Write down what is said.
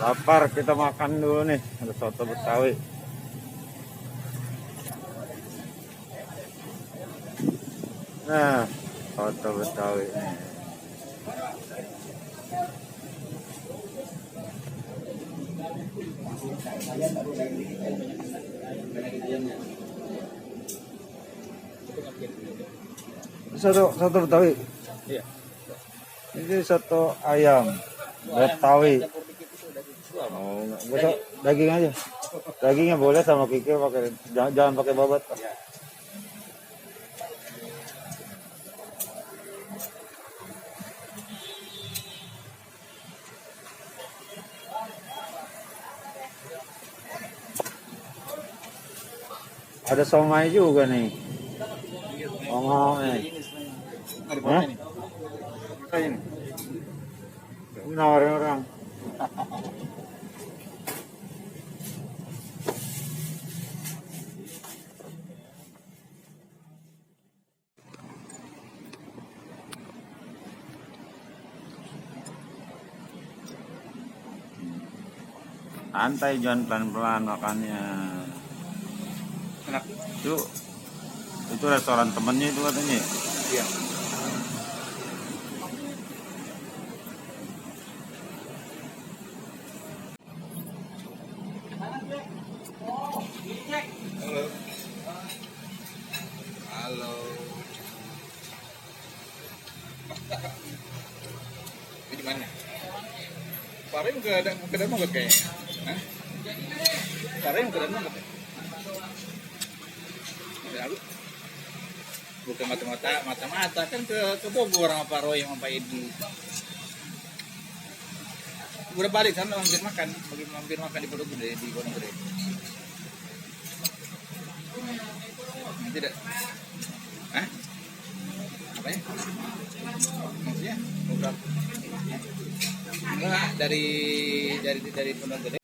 Lapar, kita makan dulu nih. Ada soto Betawi. Nah, soto Betawi nih. Soto Betawi. Iya. Ini soto ayam Betawi. Oh, besok daging aja. Dagingnya boleh sama kikil pakai, jangan pakai babat. Ada somai juga nih. Oh, mau nih. Hah? Nawarin orang. Santai, jangan pelan-pelan makannya. Enak. Itu restoran temennya itu katanya. Iya. Halo. Halo. Ini di mana? Parim ke dalam nggak kayaknya? Hah? Parim ke dalam nggak? Lalu bukan mata-mata kan ke Bogor sama Pak Roy sama Pak Edi. Udah balik sana mampir makan di Pondok Gede di Gunung Gede. Tidak. Hah? Apa ya? Maksudnya? Enggak, dari Pondok Gede